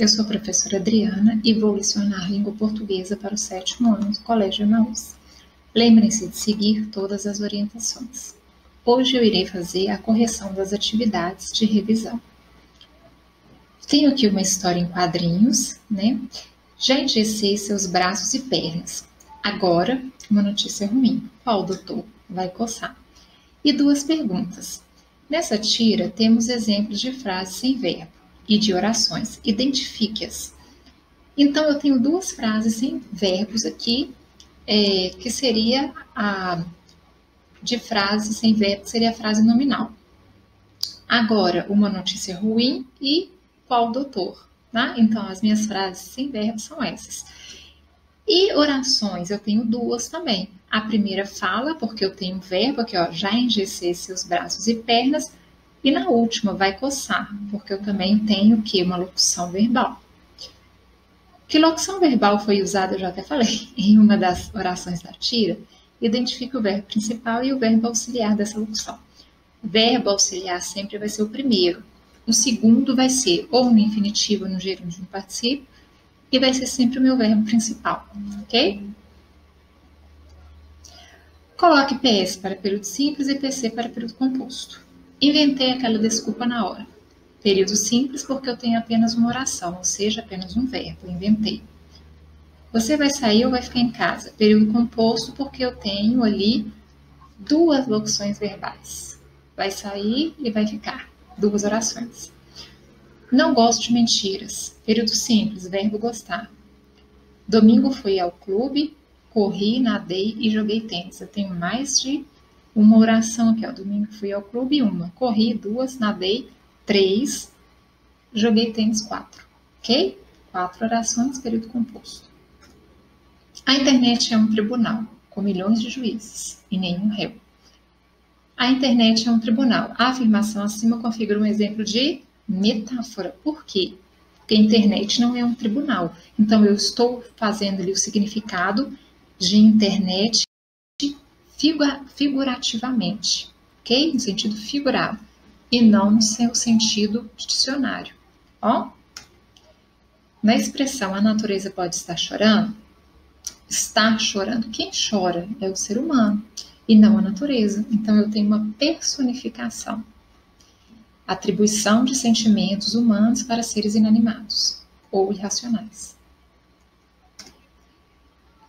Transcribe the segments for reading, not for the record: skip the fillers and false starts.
eu sou a professora Adriana e vou lecionar língua portuguesa para o 7º ano do Colégio Emaús. Lembrem-se de seguir todas as orientações. Hoje eu irei fazer a correção das atividades de revisão. Tenho aqui uma história em quadrinhos, né? Já engessei seus braços e pernas. Agora, uma notícia ruim. Qual, doutor? Vai coçar. E 2 perguntas. Nessa tira, temos exemplos de frases sem verbo e de orações. Identifique-as. Então, eu tenho 2 frases sem verbos aqui, que seria de frase sem verbo, seria a frase nominal. Agora, uma notícia ruim e qual, doutor? Tá? Então, as minhas frases sem verbo são essas. E orações, eu tenho 2 também. A primeira fala, porque eu tenho um verbo aqui, ó, já engessei seus braços e pernas. E na última, vai coçar, porque eu também tenho que uma locução verbal. Que locução verbal foi usada, eu já até falei, em uma das orações da tira. Identifique o verbo principal e o verbo auxiliar dessa locução. O verbo auxiliar sempre vai ser o primeiro. O segundo vai ser ou no infinitivo, no gerúndio, no particípio, e vai ser sempre o meu verbo principal, ok? Coloque PS para período simples e PC para período composto. Inventei aquela desculpa na hora. Período simples porque eu tenho apenas uma oração, ou seja, apenas um verbo, inventei. Você vai sair ou vai ficar em casa? Período composto porque eu tenho ali 2 locuções verbais. Vai sair e vai ficar, 2 orações. Não gosto de mentiras. Período simples, verbo gostar. Domingo fui ao clube, corri, nadei e joguei tênis. Eu tenho mais de uma oração aqui, ó. Domingo fui ao clube, 1. Corri, 2. Nadei, 3. Joguei tênis, 4. Ok? 4 orações, período composto. A internet é um tribunal, com milhões de juízes e nenhum réu. A internet é um tribunal. A afirmação acima configura um exemplo de metáfora. Por quê? Porque a internet não é um tribunal. Então, eu estou fazendo ali o significado de internet figurativamente, ok? No sentido figurado, e não no seu sentido dicionário. Ó, na expressão a natureza pode estar chorando, quem chora é o ser humano e não a natureza. Então, eu tenho uma personificação. Atribuição de sentimentos humanos para seres inanimados ou irracionais.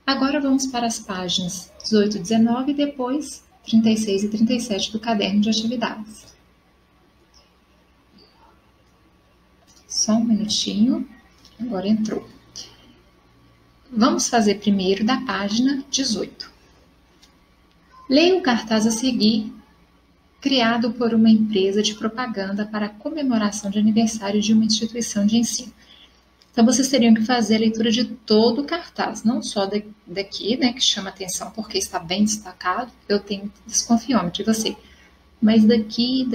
Agora vamos para as páginas 18 e 19 e depois 36 e 37 do caderno de atividades. Só um minutinho, agora entrou. Vamos fazer primeiro da página 18. Leia o cartaz a seguir, criado por uma empresa de propaganda para a comemoração de aniversário de uma instituição de ensino. Então, vocês teriam que fazer a leitura de todo o cartaz, não só daqui, né, que chama atenção porque está bem destacado, eu tenho desconfiômetro de você, mas daqui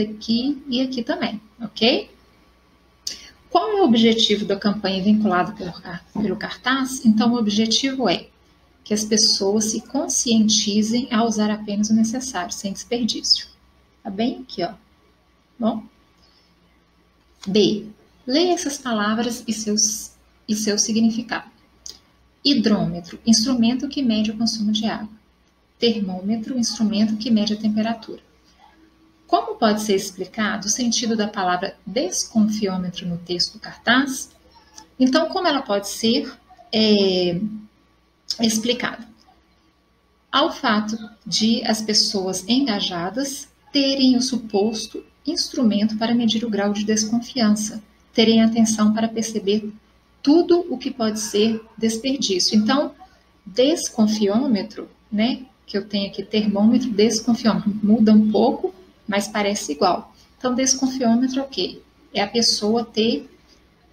e aqui também, ok? Qual é o objetivo da campanha vinculada pelo cartaz? Então, o objetivo é que as pessoas se conscientizem a usar apenas o necessário, sem desperdício. Tá bem aqui, ó. Bom? B. Leia essas palavras e seu significado. Hidrômetro, instrumento que mede o consumo de água. Termômetro, instrumento que mede a temperatura. Como pode ser explicado o sentido da palavra desconfiômetro no texto do cartaz? Então, como ela pode ser explicada? Ao fato de as pessoas engajadas terem o suposto instrumento para medir o grau de desconfiança, terem atenção para perceber tudo o que pode ser desperdício. Então, desconfiômetro, né, que eu tenho aqui termômetro, desconfiômetro, muda um pouco, mas parece igual. Então, desconfiômetro é o quê? É a pessoa ter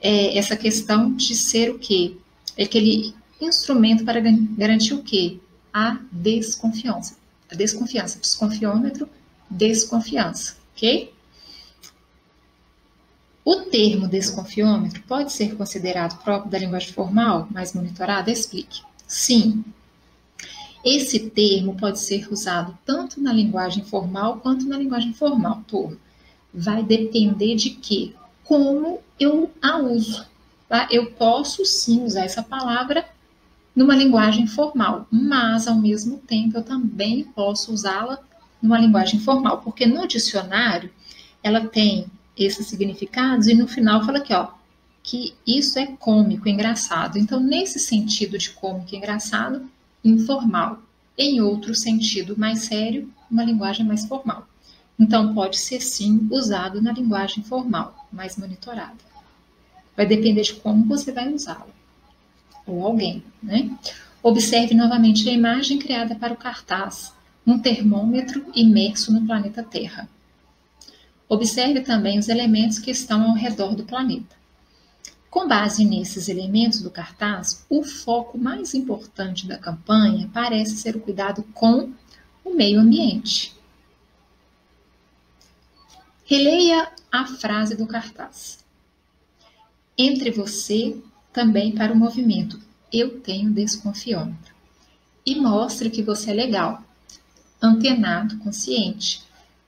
essa questão de ser o quê? É aquele instrumento para garantir o quê? A desconfiança. A desconfiança, desconfiômetro, desconfiança, ok? O termo desconfiômetro pode ser considerado próprio da linguagem formal, mais monitorada? Explique. Sim. Esse termo pode ser usado tanto na linguagem formal quanto na linguagem informal, turma. Vai depender de quê? Como eu a uso. tá? Eu posso sim usar essa palavra numa linguagem formal, mas ao mesmo tempo eu também posso usá-la numa linguagem formal, porque no dicionário ela tem esses significados e no final fala aqui, ó, que isso é cômico, engraçado. Então, nesse sentido de cômico e engraçado, informal. Em outro sentido mais sério, uma linguagem mais formal. Então, pode ser sim usado na linguagem formal, mais monitorada. Vai depender de como você vai usá-lo, ou alguém, né? Observe novamente a imagem criada para o cartaz, um termômetro imerso no planeta Terra. Observe também os elementos que estão ao redor do planeta. Com base nesses elementos do cartaz, o foco mais importante da campanha parece ser o cuidado com o meio ambiente. Releia a frase do cartaz. Entre você, também para o movimento, eu tenho desconfiômetro. E mostre que você é legal, antenado, consciente,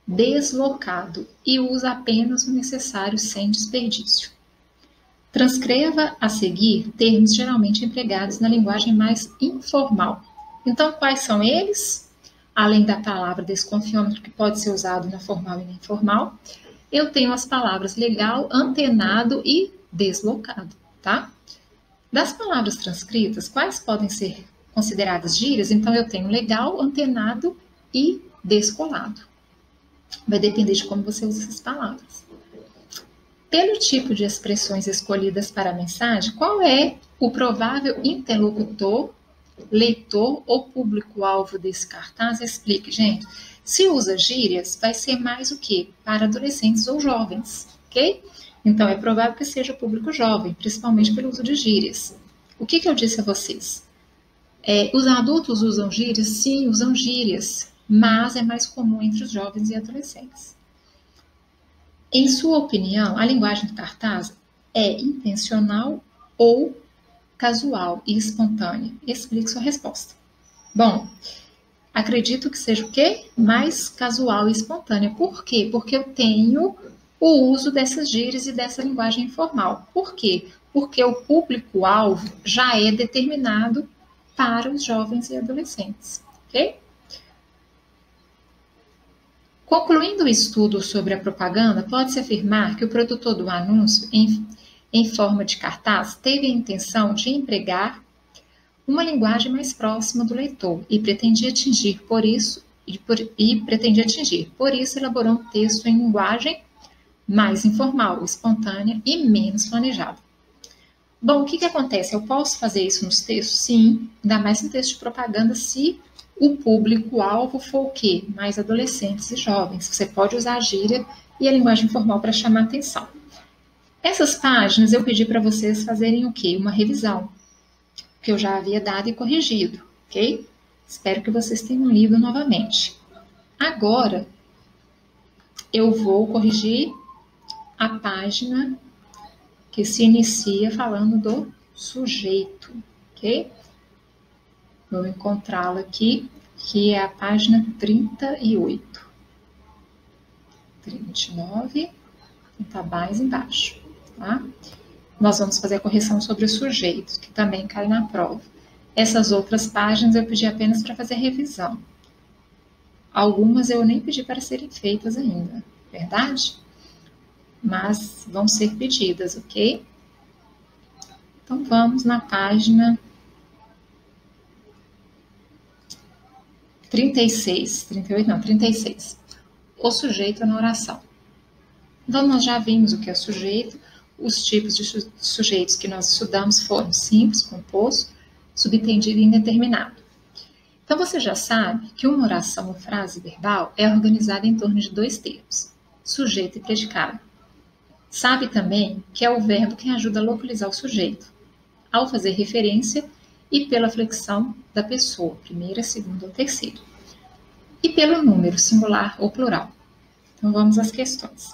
deslocado e usa apenas o necessário sem desperdício. Transcreva a seguir termos geralmente empregados na linguagem mais informal. Então, quais são eles? Além da palavra desconfiômetro, que pode ser usado na formal e na informal, eu tenho as palavras legal, antenado e deslocado, tá? Das palavras transcritas, quais podem ser consideradas gírias? Então, eu tenho legal, antenado e descolado. Vai depender de como você usa essas palavras. Pelo tipo de expressões escolhidas para a mensagem, qual é o provável interlocutor, leitor ou público-alvo desse cartaz? Explique, gente. Se usa gírias, vai ser mais o quê? Para adolescentes ou jovens, ok? Então, é provável que seja o público jovem, principalmente pelo uso de gírias. O que eu disse a vocês? Os adultos usam gírias? Sim, usam gírias, mas é mais comum entre os jovens e adolescentes. Em sua opinião, a linguagem do cartaz é intencional ou casual e espontânea? Explique sua resposta. Bom, acredito que seja o quê? Mais casual e espontânea. Por quê? Porque eu tenho o uso dessas gírias e dessa linguagem informal. Por quê? Porque o público-alvo já é determinado para os jovens e adolescentes, ok? Concluindo o estudo sobre a propaganda, pode-se afirmar que o produtor do anúncio, em forma de cartaz, teve a intenção de empregar uma linguagem mais próxima do leitor e pretendia atingir, por isso, elaborou um texto em linguagem mais informal, espontânea e menos planejada. Bom, o que acontece? Eu posso fazer isso nos textos? Sim, ainda mais em texto de propaganda, se o público-alvo for o quê? Mais adolescentes e jovens. Você pode usar a gíria e a linguagem informal para chamar atenção. Essas páginas eu pedi para vocês fazerem o quê? Uma revisão, que eu já havia dado e corrigido, ok? Espero que vocês tenham lido novamente. Agora, eu vou corrigir a página que se inicia falando do sujeito, ok? Vou encontrá-la aqui, que é a página 38. 39, está mais embaixo, tá? Nós vamos fazer a correção sobre o sujeito, que também cai na prova. Essas outras páginas eu pedi apenas para fazer revisão. Algumas eu nem pedi para serem feitas ainda, verdade? Mas vão ser pedidas, ok? Então vamos na página 36, 38 não, 36. O sujeito na oração. Então, nós já vimos o que é sujeito. Os tipos de sujeitos que nós estudamos foram simples, composto, subtendido e indeterminado. Então, você já sabe que uma oração ou frase verbal é organizada em torno de dois termos, sujeito e predicado. Sabe também que é o verbo quem ajuda a localizar o sujeito, ao fazer referência e pela flexão da pessoa, primeira, segunda ou terceira, e pelo número singular ou plural. Então, vamos às questões.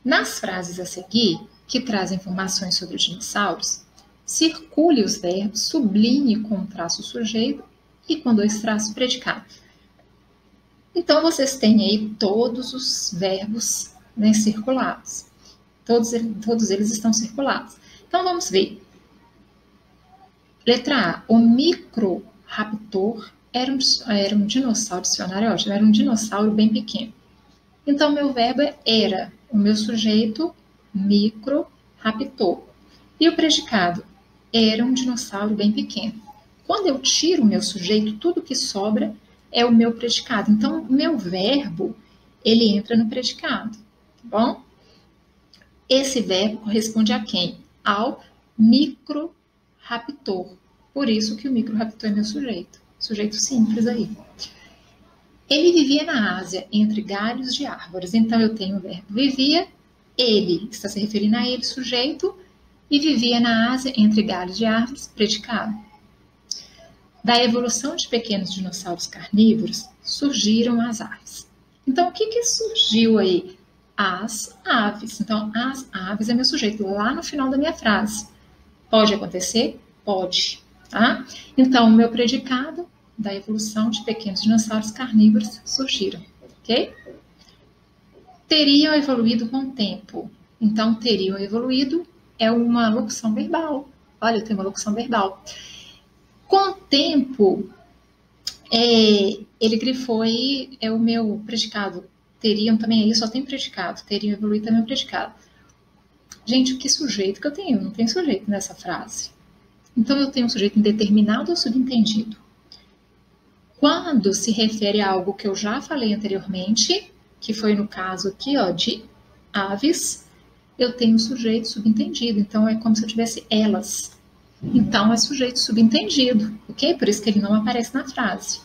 Nas frases a seguir, que trazem informações sobre os dinossauros, circule os verbos, sublinhe com um traço sujeito e com dois traços predicado. Então, vocês têm aí todos os verbos, né, circulados. Todos eles estão circulados. Então, vamos ver. Letra A. O Microraptor era um dinossauro, dicionário é ótimo, era um dinossauro bem pequeno. Então, meu verbo era. O meu sujeito, Microraptor. E o predicado? Era um dinossauro bem pequeno. Quando eu tiro o meu sujeito, tudo que sobra é o meu predicado. Então, o meu verbo, ele entra no predicado, tá bom? Esse verbo corresponde a quem? Ao microraptor. Por isso que o microraptor é meu sujeito. Sujeito simples aí. Ele vivia na Ásia, entre galhos de árvores. Então, eu tenho o verbo vivia, ele, está se referindo a ele, sujeito, e vivia na Ásia, entre galhos de árvores, predicado. Da evolução de pequenos dinossauros carnívoros, surgiram as aves. Então, o que surgiu aí? As aves. Então, as aves é meu sujeito, lá no final da minha frase. Pode acontecer? Pode. Tá? Então, o meu predicado da evolução de pequenos dinossauros carnívoros surgiram. Ok? Teriam evoluído com o tempo. Então, teriam evoluído é uma locução verbal. Olha, eu tenho uma locução verbal. Com o tempo, ele grifou aí, é o meu predicado. Teriam também aí, só tem predicado. Teriam evoluído também é predicado. Gente, que sujeito que eu tenho? Não tem sujeito nessa frase. Então, eu tenho um sujeito indeterminado ou subentendido. Quando se refere a algo que eu já falei anteriormente, que foi no caso aqui, ó, de aves, eu tenho sujeito subentendido. Então, é como se eu tivesse elas. Então, é sujeito subentendido, ok? Por isso que ele não aparece na frase.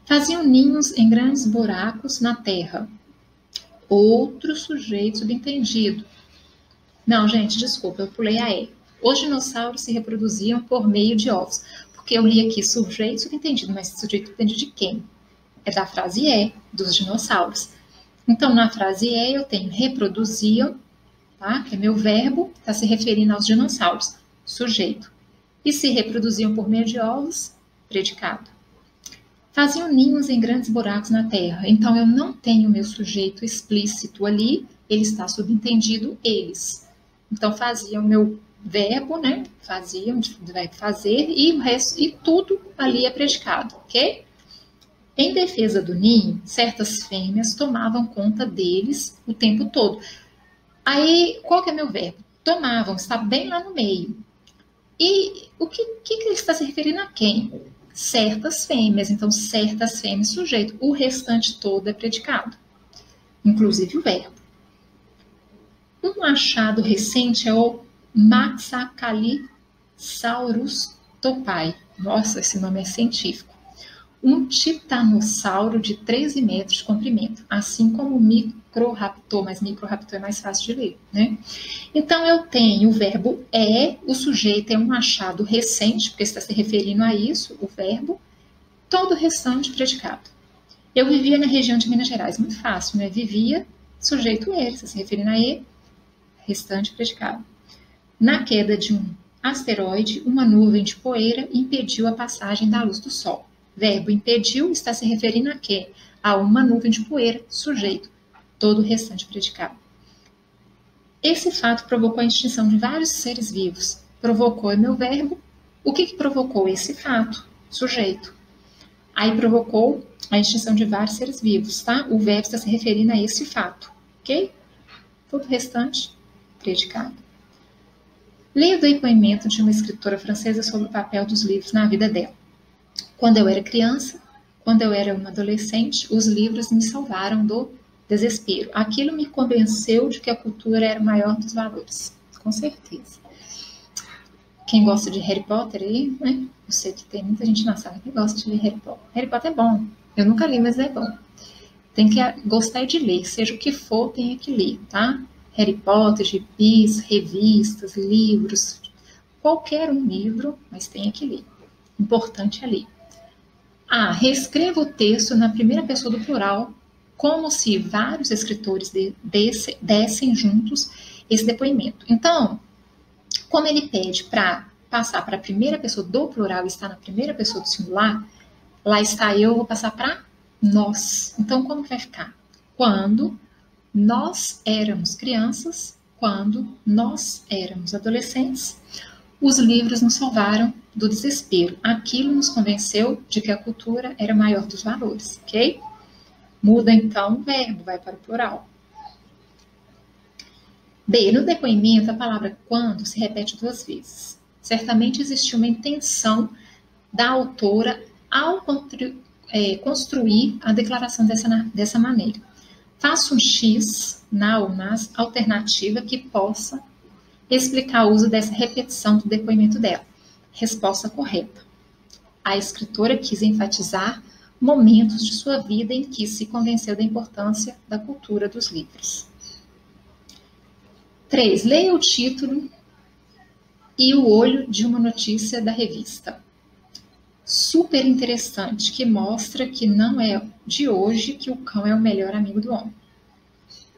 Faziam ninhos em grandes buracos na terra. Outro sujeito subentendido. Não, gente, desculpa, eu pulei a E. Os dinossauros se reproduziam por meio de ovos. Porque eu li aqui sujeito subentendido, mas sujeito subentendido de quem? É da frase E, dos dinossauros. Então, na frase E, eu tenho reproduziam, tá? Que é meu verbo, está se referindo aos dinossauros. Sujeito. E se reproduziam por meio de ovos, predicado. Faziam ninhos em grandes buracos na terra. Então, eu não tenho meu sujeito explícito ali, ele está subentendido, eles. Então, faziam meu verbo, né? Faziam, verbo fazer, e o resto, e tudo ali é predicado, ok? Em defesa do ninho, certas fêmeas tomavam conta deles o tempo todo. Aí, qual que é meu verbo? Tomavam, está bem lá no meio. E o que ele está se referindo a quem? Certas fêmeas. Então, certas fêmeas, sujeito. O restante todo é predicado, inclusive o verbo. Um achado recente é o Maxacalisaurus topai. Nossa, esse nome é científico. Um titanossauro de 13 metros de comprimento, assim como o microraptor, mas microraptor é mais fácil de ler, né? Então, eu tenho o verbo o sujeito é um achado recente, porque está se referindo a isso, o verbo, todo o restante predicado. Eu vivia na região de Minas Gerais, muito fácil, né? Vivia, sujeito ele, está se referindo a ele, restante predicado. Na queda de um asteroide, uma nuvem de poeira impediu a passagem da luz do Sol. Verbo impediu está se referindo a quê? A uma nuvem de poeira, sujeito, todo o restante predicado. Esse fato provocou a extinção de vários seres vivos. Provocou é meu verbo. O que provocou esse fato? Sujeito. Aí provocou a extinção de vários seres vivos, tá? O verbo está se referindo a esse fato, ok? Todo o restante predicado. Leia o depoimento de uma escritora francesa sobre o papel dos livros na vida dela. Quando eu era criança, quando eu era uma adolescente, os livros me salvaram do desespero. Aquilo me convenceu de que a cultura era o maior dos valores, com certeza. Quem gosta de Harry Potter aí, né? Eu sei que tem muita gente na sala que gosta de ler Harry Potter. Harry Potter é bom. Eu nunca li, mas é bom. Tem que gostar de ler, seja o que for, tem que ler, tá? Harry Potter, gibis, revistas, livros, qualquer um livro, mas tem que ler. Importante é ler. Reescreva o texto na primeira pessoa do plural, como se vários escritores dessem juntos esse depoimento. Então, como ele pede para passar para a primeira pessoa do plural e está na primeira pessoa do singular, lá está eu vou passar para nós. Então, como vai ficar? Quando Nós éramos crianças quando nós éramos adolescentes. Os livros nos salvaram do desespero. Aquilo nos convenceu de que a cultura era maior dos valores, ok? Muda então o verbo, vai para o plural. B. No depoimento, a palavra quando se repete 2 vezes. Certamente existiu uma intenção da autora ao construir a declaração dessa maneira. Faça um X na ou nas alternativa que possa explicar o uso dessa repetição do depoimento dela. Resposta correta. A escritora quis enfatizar momentos de sua vida em que se convenceu da importância da cultura dos livros. 3. Leia o título e o olho de uma notícia da revista. Super interessante, que mostra que não é de hoje que o cão é o melhor amigo do homem.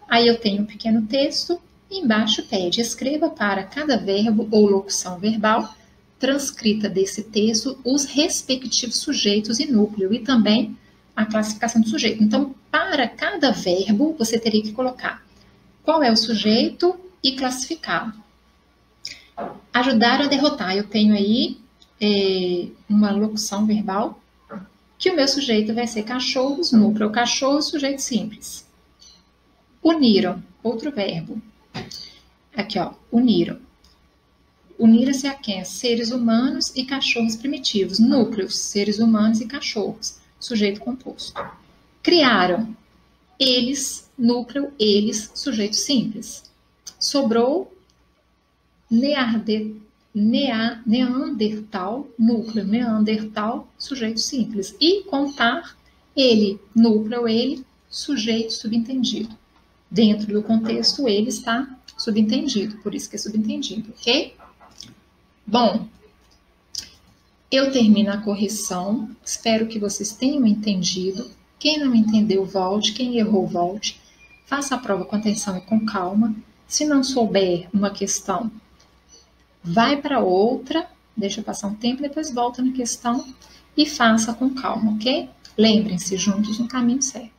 Aí eu tenho um pequeno texto, e embaixo pede, escreva para cada verbo ou locução verbal transcrita desse texto os respectivos sujeitos e núcleo, e também a classificação do sujeito. Então, para cada verbo, você teria que colocar qual é o sujeito e classificá-lo. Ajudar a derrotar, eu tenho aí uma locução verbal, que o meu sujeito vai ser cachorros, núcleo, cachorro, sujeito simples. Uniram, outro verbo. Aqui, ó, uniram. Uniram-se a quem? Seres humanos e cachorros primitivos. Núcleos, seres humanos e cachorros. Sujeito composto. Criaram. Eles, núcleo, eles, sujeito simples. Sobrou Neandertal, núcleo, Neandertal, sujeito simples. E contar, ele, núcleo, ele, sujeito subentendido. Dentro do contexto, ele está subentendido, por isso que é subentendido, ok? Bom, eu termino a correção, espero que vocês tenham entendido. Quem não entendeu, volte, quem errou, volte. Faça a prova com atenção e com calma. Se não souber uma questão, vai para outra, deixa passar um tempo, depois volta na questão e faça com calma, ok? Lembrem-se, juntos no caminho certo.